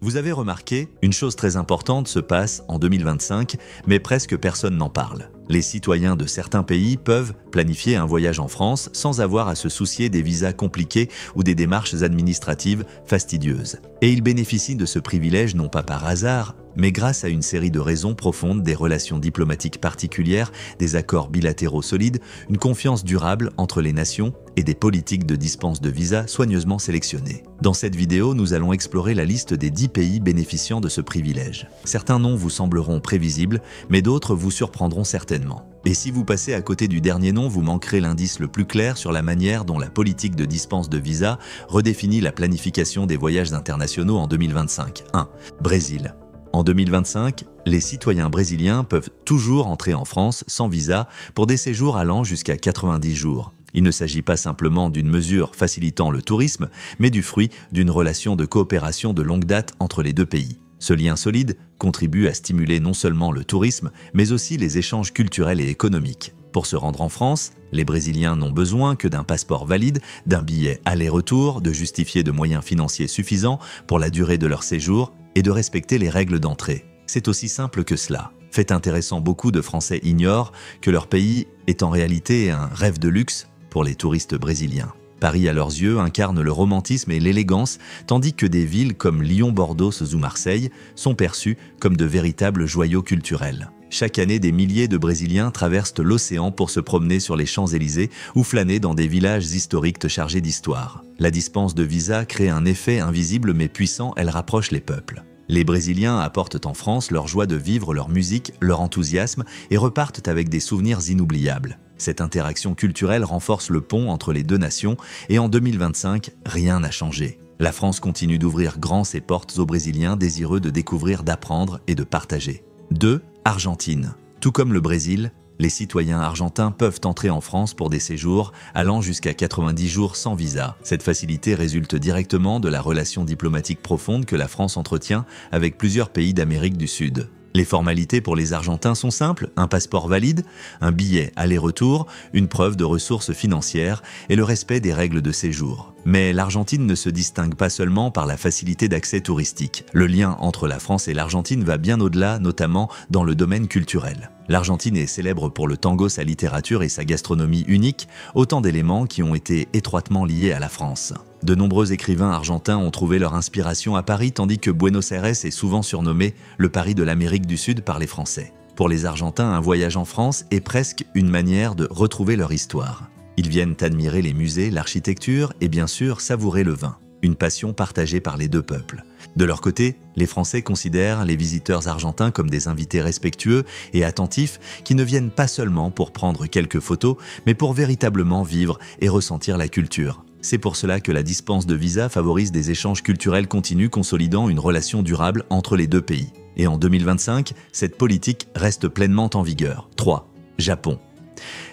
Vous avez remarqué, une chose très importante se passe en 2025, mais presque personne n'en parle. Les citoyens de certains pays peuvent planifier un voyage en France sans avoir à se soucier des visas compliqués ou des démarches administratives fastidieuses. Et ils bénéficient de ce privilège non pas par hasard, mais grâce à une série de raisons profondes, des relations diplomatiques particulières, des accords bilatéraux solides, une confiance durable entre les nations et des politiques de dispense de visas soigneusement sélectionnées. Dans cette vidéo, nous allons explorer la liste des 10 pays bénéficiant de ce privilège. Certains noms vous sembleront prévisibles, mais d'autres vous surprendront certainement. Et si vous passez à côté du dernier nom, vous manquerez l'indice le plus clair sur la manière dont la politique de dispense de visa redéfinit la planification des voyages internationaux en 2025. 1. Brésil. En 2025, les citoyens brésiliens peuvent toujours entrer en France sans visa pour des séjours allant jusqu'à 90 jours. Il ne s'agit pas simplement d'une mesure facilitant le tourisme, mais du fruit d'une relation de coopération de longue date entre les deux pays. Ce lien solide contribue à stimuler non seulement le tourisme, mais aussi les échanges culturels et économiques. Pour se rendre en France, les Brésiliens n'ont besoin que d'un passeport valide, d'un billet aller-retour, de justifier de moyens financiers suffisants pour la durée de leur séjour et de respecter les règles d'entrée. C'est aussi simple que cela. Fait intéressant, beaucoup de Français ignorent que leur pays est en réalité un rêve de luxe pour les touristes brésiliens. Paris, à leurs yeux, incarne le romantisme et l'élégance, tandis que des villes comme Lyon, Bordeaux ou Marseille sont perçues comme de véritables joyaux culturels. Chaque année, des milliers de Brésiliens traversent l'océan pour se promener sur les Champs-Élysées ou flâner dans des villages historiques chargés d'histoire. La dispense de visa crée un effet invisible mais puissant, elle rapproche les peuples. Les Brésiliens apportent en France leur joie de vivre leur musique, leur enthousiasme et repartent avec des souvenirs inoubliables. Cette interaction culturelle renforce le pont entre les deux nations et en 2025, rien n'a changé. La France continue d'ouvrir grand ses portes aux Brésiliens désireux de découvrir, d'apprendre et de partager. 2. Argentine. Tout comme le Brésil, les citoyens argentins peuvent entrer en France pour des séjours allant jusqu'à 90 jours sans visa. Cette facilité résulte directement de la relation diplomatique profonde que la France entretient avec plusieurs pays d'Amérique du Sud. Les formalités pour les Argentins sont simples, un passeport valide, un billet aller-retour, une preuve de ressources financières et le respect des règles de séjour. Mais l'Argentine ne se distingue pas seulement par la facilité d'accès touristique. Le lien entre la France et l'Argentine va bien au-delà, notamment dans le domaine culturel. L'Argentine est célèbre pour le tango, sa littérature et sa gastronomie unique, autant d'éléments qui ont été étroitement liés à la France. De nombreux écrivains argentins ont trouvé leur inspiration à Paris, tandis que Buenos Aires est souvent surnommé le Paris de l'Amérique du Sud par les Français. Pour les Argentins, un voyage en France est presque une manière de retrouver leur histoire. Ils viennent admirer les musées, l'architecture et bien sûr savourer le vin, une passion partagée par les deux peuples. De leur côté, les Français considèrent les visiteurs argentins comme des invités respectueux et attentifs qui ne viennent pas seulement pour prendre quelques photos, mais pour véritablement vivre et ressentir la culture. C'est pour cela que la dispense de visa favorise des échanges culturels continus, consolidant une relation durable entre les deux pays. Et en 2025, cette politique reste pleinement en vigueur. 3. Japon.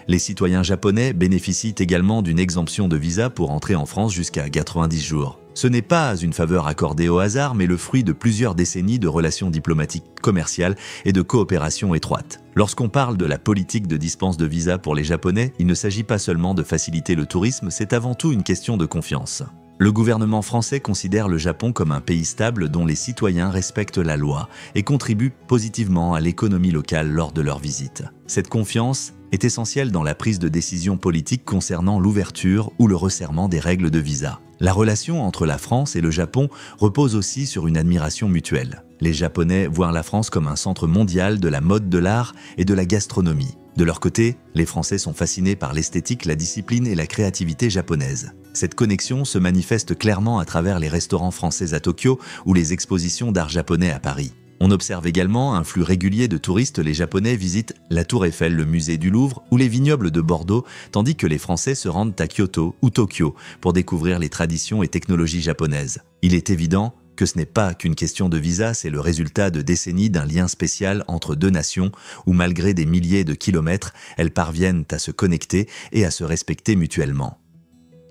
Les citoyens japonais bénéficient également d'une exemption de visa pour entrer en France jusqu'à 90 jours. Ce n'est pas une faveur accordée au hasard, mais le fruit de plusieurs décennies de relations diplomatiques, commerciales et de coopération étroite. Lorsqu'on parle de la politique de dispense de visa pour les Japonais, il ne s'agit pas seulement de faciliter le tourisme, c'est avant tout une question de confiance. Le gouvernement français considère le Japon comme un pays stable dont les citoyens respectent la loi et contribuent positivement à l'économie locale lors de leur visite. Cette confiance est essentielle dans la prise de décision politique concernant l'ouverture ou le resserrement des règles de visa. La relation entre la France et le Japon repose aussi sur une admiration mutuelle. Les Japonais voient la France comme un centre mondial de la mode, de l'art et de la gastronomie. De leur côté, les Français sont fascinés par l'esthétique, la discipline et la créativité japonaise. Cette connexion se manifeste clairement à travers les restaurants français à Tokyo ou les expositions d'art japonais à Paris. On observe également un flux régulier de touristes. Les Japonais visitent la Tour Eiffel, le musée du Louvre ou les vignobles de Bordeaux, tandis que les Français se rendent à Kyoto ou Tokyo pour découvrir les traditions et technologies japonaises. Il est évident que ce n'est pas qu'une question de visa, c'est le résultat de décennies d'un lien spécial entre deux nations où, malgré des milliers de kilomètres, elles parviennent à se connecter et à se respecter mutuellement.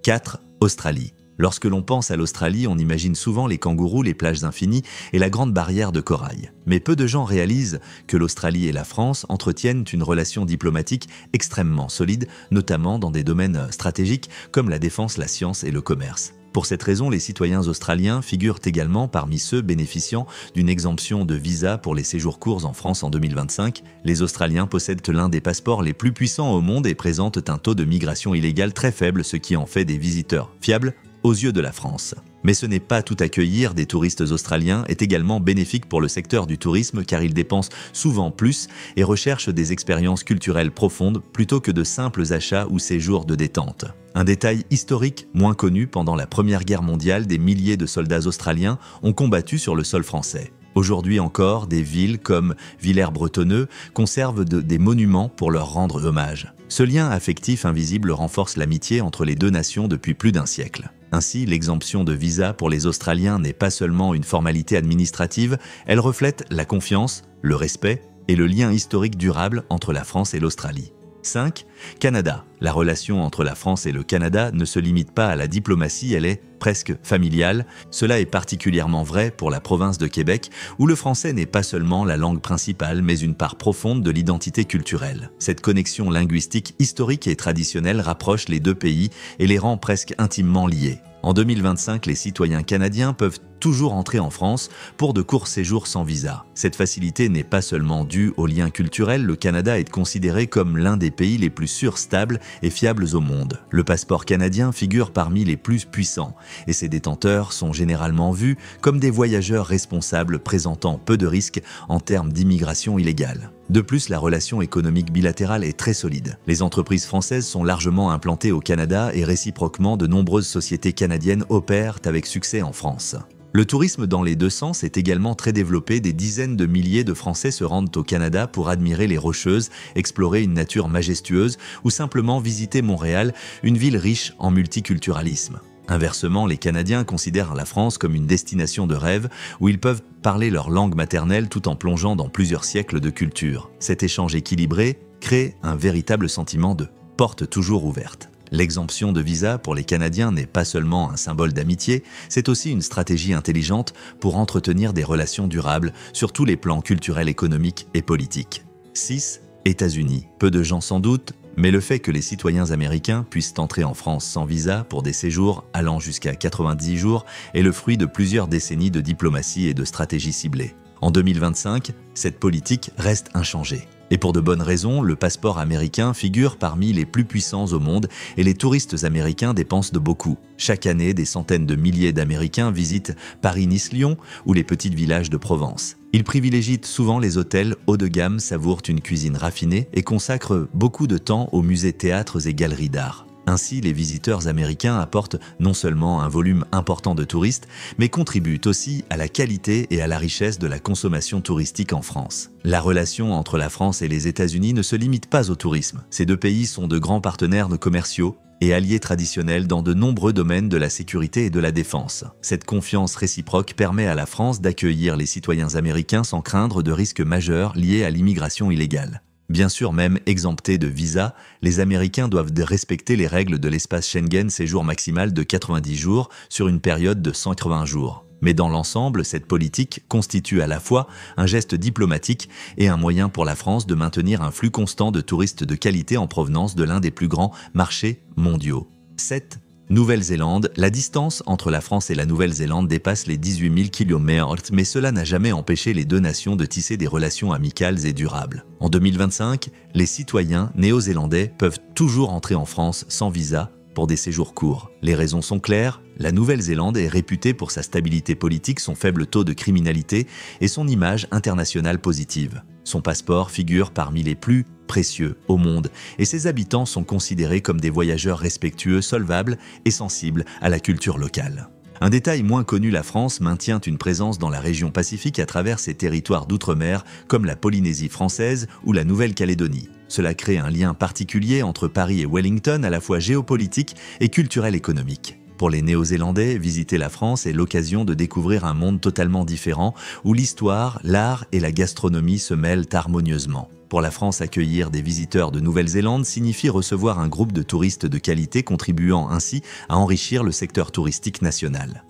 4. Australie. Lorsque l'on pense à l'Australie, on imagine souvent les kangourous, les plages infinies et la grande barrière de corail. Mais peu de gens réalisent que l'Australie et la France entretiennent une relation diplomatique extrêmement solide, notamment dans des domaines stratégiques comme la défense, la science et le commerce. Pour cette raison, les citoyens australiens figurent également parmi ceux bénéficiant d'une exemption de visa pour les séjours courts en France en 2025. Les Australiens possèdent l'un des passeports les plus puissants au monde et présentent un taux de migration illégale très faible, ce qui en fait des visiteurs fiables aux yeux de la France. Mais ce n'est pas tout accueillir des touristes australiens est également bénéfique pour le secteur du tourisme car ils dépensent souvent plus et recherchent des expériences culturelles profondes plutôt que de simples achats ou séjours de détente. Un détail historique moins connu, pendant la Première Guerre mondiale, des milliers de soldats australiens ont combattu sur le sol français. Aujourd'hui encore, des villes comme Villers-Bretonneux conservent des monuments pour leur rendre hommage. Ce lien affectif invisible renforce l'amitié entre les deux nations depuis plus d'un siècle. Ainsi, l'exemption de visa pour les Australiens n'est pas seulement une formalité administrative, elle reflète la confiance, le respect et le lien historique durable entre la France et l'Australie. 5. Canada. La relation entre la France et le Canada ne se limite pas à la diplomatie, elle est presque familiale. Cela est particulièrement vrai pour la province de Québec, où le français n'est pas seulement la langue principale, mais une part profonde de l'identité culturelle. Cette connexion linguistique historique et traditionnelle rapproche les deux pays et les rend presque intimement liés. En 2025, les citoyens canadiens peuvent toujours entrer en France pour de courts séjours sans visa. Cette facilité n'est pas seulement due aux liens culturels, le Canada est considéré comme l'un des pays les plus sûrs, stables et fiables au monde. Le passeport canadien figure parmi les plus puissants et ses détenteurs sont généralement vus comme des voyageurs responsables présentant peu de risques en termes d'immigration illégale. De plus, la relation économique bilatérale est très solide. Les entreprises françaises sont largement implantées au Canada et réciproquement, de nombreuses sociétés canadiennes opèrent avec succès en France. Le tourisme dans les deux sens est également très développé. Des dizaines de milliers de Français se rendent au Canada pour admirer les Rocheuses, explorer une nature majestueuse ou simplement visiter Montréal, une ville riche en multiculturalisme. Inversement, les Canadiens considèrent la France comme une destination de rêve où ils peuvent parler leur langue maternelle tout en plongeant dans plusieurs siècles de culture. Cet échange équilibré crée un véritable sentiment de porte toujours ouverte. L'exemption de visa pour les Canadiens n'est pas seulement un symbole d'amitié, c'est aussi une stratégie intelligente pour entretenir des relations durables sur tous les plans culturels, économiques et politiques. 6. États-Unis. Peu de gens sans doute, mais le fait que les citoyens américains puissent entrer en France sans visa pour des séjours allant jusqu'à 90 jours est le fruit de plusieurs décennies de diplomatie et de stratégie ciblée. En 2025, cette politique reste inchangée. Et pour de bonnes raisons, le passeport américain figure parmi les plus puissants au monde et les touristes américains dépensent de beaucoup. Chaque année, des centaines de milliers d'Américains visitent Paris-Nice-Lyon ou les petits villages de Provence. Ils privilégient souvent les hôtels haut de gamme, savourent une cuisine raffinée et consacrent beaucoup de temps aux musées, théâtres et galeries d'art. Ainsi, les visiteurs américains apportent non seulement un volume important de touristes, mais contribuent aussi à la qualité et à la richesse de la consommation touristique en France. La relation entre la France et les États-Unis ne se limite pas au tourisme. Ces deux pays sont de grands partenaires commerciaux et alliés traditionnels dans de nombreux domaines de la sécurité et de la défense. Cette confiance réciproque permet à la France d'accueillir les citoyens américains sans craindre de risques majeurs liés à l'immigration illégale. Bien sûr, même exemptés de visa, les Américains doivent respecter les règles de l'espace Schengen, séjour maximal de 90 jours sur une période de 180 jours. Mais dans l'ensemble, cette politique constitue à la fois un geste diplomatique et un moyen pour la France de maintenir un flux constant de touristes de qualité en provenance de l'un des plus grands marchés mondiaux. 7. Nouvelle-Zélande. La distance entre la France et la Nouvelle-Zélande dépasse les 18 000 km, mais cela n'a jamais empêché les deux nations de tisser des relations amicales et durables. En 2025, les citoyens néo-zélandais peuvent toujours entrer en France sans visa pour des séjours courts. Les raisons sont claires, la Nouvelle-Zélande est réputée pour sa stabilité politique, son faible taux de criminalité et son image internationale positive. Son passeport figure parmi les plus précieux au monde et ses habitants sont considérés comme des voyageurs respectueux, solvables et sensibles à la culture locale. Un détail moins connu, la France maintient une présence dans la région Pacifique à travers ses territoires d'outre-mer comme la Polynésie française ou la Nouvelle-Calédonie. Cela crée un lien particulier entre Paris et Wellington, à la fois géopolitique et culturel économique. Pour les Néo-Zélandais, visiter la France est l'occasion de découvrir un monde totalement différent où l'histoire, l'art et la gastronomie se mêlent harmonieusement. Pour la France, accueillir des visiteurs de Nouvelle-Zélande signifie recevoir un groupe de touristes de qualité, contribuant ainsi à enrichir le secteur touristique national.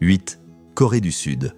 8. Corée du Sud.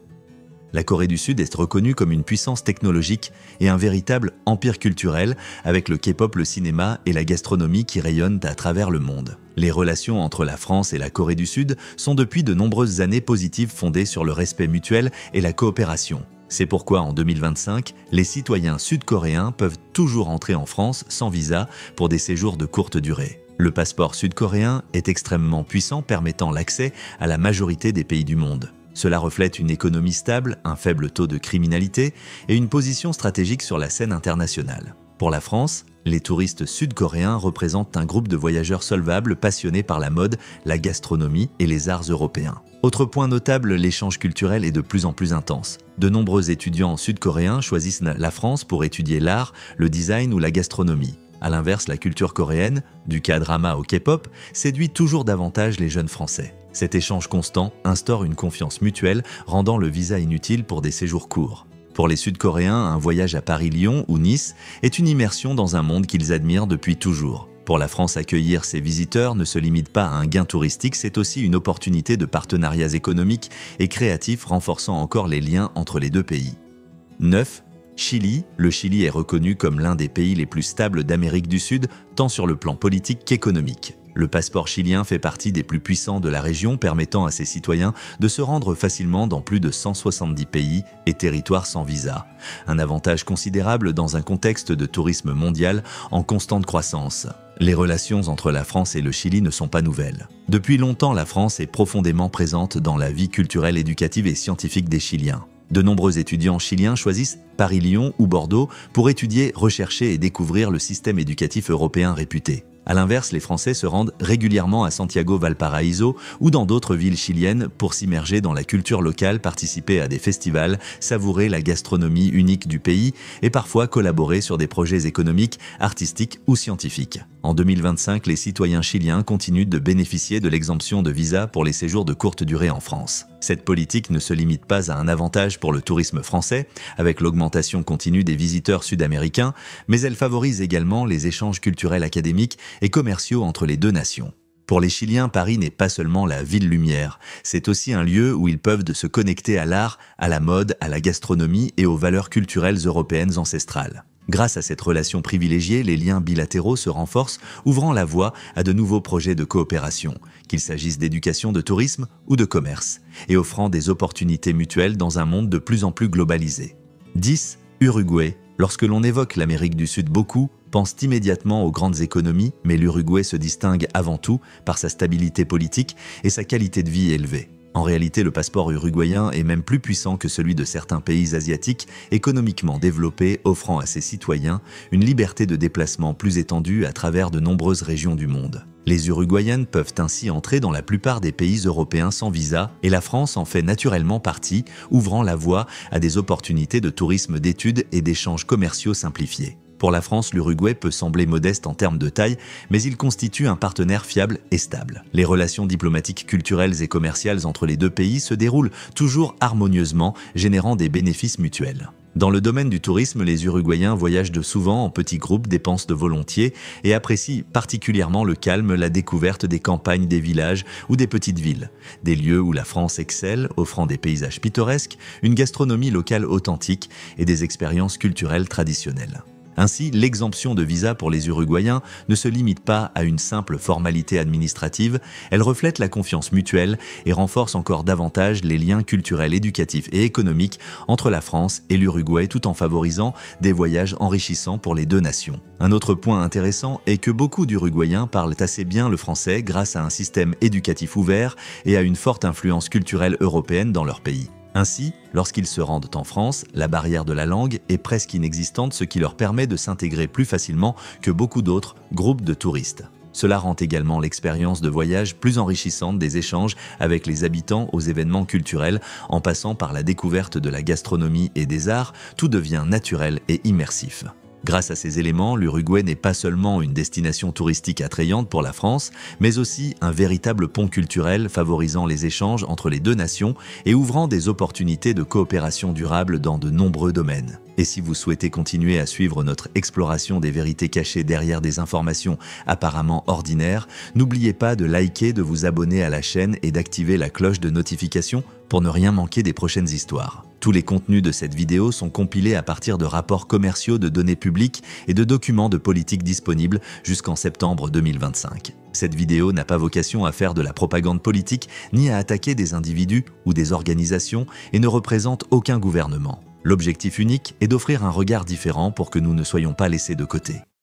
La Corée du Sud est reconnue comme une puissance technologique et un véritable empire culturel, avec le K-pop, le cinéma et la gastronomie qui rayonnent à travers le monde. Les relations entre la France et la Corée du Sud sont depuis de nombreuses années positives, fondées sur le respect mutuel et la coopération. C'est pourquoi en 2025, les citoyens sud-coréens peuvent toujours entrer en France sans visa pour des séjours de courte durée. Le passeport sud-coréen est extrêmement puissant, permettant l'accès à la majorité des pays du monde. Cela reflète une économie stable, un faible taux de criminalité et une position stratégique sur la scène internationale. Pour la France, les touristes sud-coréens représentent un groupe de voyageurs solvables passionnés par la mode, la gastronomie et les arts européens. Autre point notable, l'échange culturel est de plus en plus intense. De nombreux étudiants sud-coréens choisissent la France pour étudier l'art, le design ou la gastronomie. A l'inverse, la culture coréenne, du K-drama au K-pop, séduit toujours davantage les jeunes Français. Cet échange constant instaure une confiance mutuelle, rendant le visa inutile pour des séjours courts. Pour les Sud-Coréens, un voyage à Paris-Lyon ou Nice est une immersion dans un monde qu'ils admirent depuis toujours. Pour la France, accueillir ses visiteurs ne se limite pas à un gain touristique, c'est aussi une opportunité de partenariats économiques et créatifs, renforçant encore les liens entre les deux pays. 9. Chili. Le Chili est reconnu comme l'un des pays les plus stables d'Amérique du Sud, tant sur le plan politique qu'économique. Le passeport chilien fait partie des plus puissants de la région, permettant à ses citoyens de se rendre facilement dans plus de 170 pays et territoires sans visa. Un avantage considérable dans un contexte de tourisme mondial en constante croissance. Les relations entre la France et le Chili ne sont pas nouvelles. Depuis longtemps, la France est profondément présente dans la vie culturelle, éducative et scientifique des Chiliens. De nombreux étudiants chiliens choisissent Paris-Lyon ou Bordeaux pour étudier, rechercher et découvrir le système éducatif européen réputé. A l'inverse, les Français se rendent régulièrement à Santiago, Valparaíso ou dans d'autres villes chiliennes pour s'immerger dans la culture locale, participer à des festivals, savourer la gastronomie unique du pays et parfois collaborer sur des projets économiques, artistiques ou scientifiques. En 2025, les citoyens chiliens continuent de bénéficier de l'exemption de visa pour les séjours de courte durée en France. Cette politique ne se limite pas à un avantage pour le tourisme français, avec l'augmentation continue des visiteurs sud-américains, mais elle favorise également les échanges culturels, académiques et commerciaux entre les deux nations. Pour les Chiliens, Paris n'est pas seulement la ville lumière, c'est aussi un lieu où ils peuvent se connecter à l'art, à la mode, à la gastronomie et aux valeurs culturelles européennes ancestrales. Grâce à cette relation privilégiée, les liens bilatéraux se renforcent, ouvrant la voie à de nouveaux projets de coopération, qu'il s'agisse d'éducation, de tourisme ou de commerce, et offrant des opportunités mutuelles dans un monde de plus en plus globalisé. 10. Uruguay. Lorsque l'on évoque l'Amérique du Sud, beaucoup pensent immédiatement aux grandes économies, mais l'Uruguay se distingue avant tout par sa stabilité politique et sa qualité de vie élevée. En réalité, le passeport uruguayen est même plus puissant que celui de certains pays asiatiques économiquement développés, offrant à ses citoyens une liberté de déplacement plus étendue à travers de nombreuses régions du monde. Les Uruguayens peuvent ainsi entrer dans la plupart des pays européens sans visa et la France en fait naturellement partie, ouvrant la voie à des opportunités de tourisme, d'études et d'échanges commerciaux simplifiés. Pour la France, l'Uruguay peut sembler modeste en termes de taille, mais il constitue un partenaire fiable et stable. Les relations diplomatiques, culturelles et commerciales entre les deux pays se déroulent toujours harmonieusement, générant des bénéfices mutuels. Dans le domaine du tourisme, les Uruguayens voyagent de souvent en petits groupes, dépensent de volontiers et apprécient particulièrement le calme, la découverte des campagnes, des villages ou des petites villes. Des lieux où la France excelle, offrant des paysages pittoresques, une gastronomie locale authentique et des expériences culturelles traditionnelles. Ainsi, l'exemption de visa pour les Uruguayens ne se limite pas à une simple formalité administrative, elle reflète la confiance mutuelle et renforce encore davantage les liens culturels, éducatifs et économiques entre la France et l'Uruguay tout en favorisant des voyages enrichissants pour les deux nations. Un autre point intéressant est que beaucoup d'Uruguayens parlent assez bien le français grâce à un système éducatif ouvert et à une forte influence culturelle européenne dans leur pays. Ainsi, lorsqu'ils se rendent en France, la barrière de la langue est presque inexistante, ce qui leur permet de s'intégrer plus facilement que beaucoup d'autres groupes de touristes. Cela rend également l'expérience de voyage plus enrichissante, des échanges avec les habitants aux événements culturels, en passant par la découverte de la gastronomie et des arts, tout devient naturel et immersif. Grâce à ces éléments, l'Uruguay n'est pas seulement une destination touristique attrayante pour la France, mais aussi un véritable pont culturel favorisant les échanges entre les deux nations et ouvrant des opportunités de coopération durable dans de nombreux domaines. Et si vous souhaitez continuer à suivre notre exploration des vérités cachées derrière des informations apparemment ordinaires, n'oubliez pas de liker, de vous abonner à la chaîne et d'activer la cloche de notification pour ne rien manquer des prochaines histoires. Tous les contenus de cette vidéo sont compilés à partir de rapports commerciaux de données publiques et de documents de politique disponibles jusqu'en septembre 2025. Cette vidéo n'a pas vocation à faire de la propagande politique ni à attaquer des individus ou des organisations et ne représente aucun gouvernement. L'objectif unique est d'offrir un regard différent pour que nous ne soyons pas laissés de côté.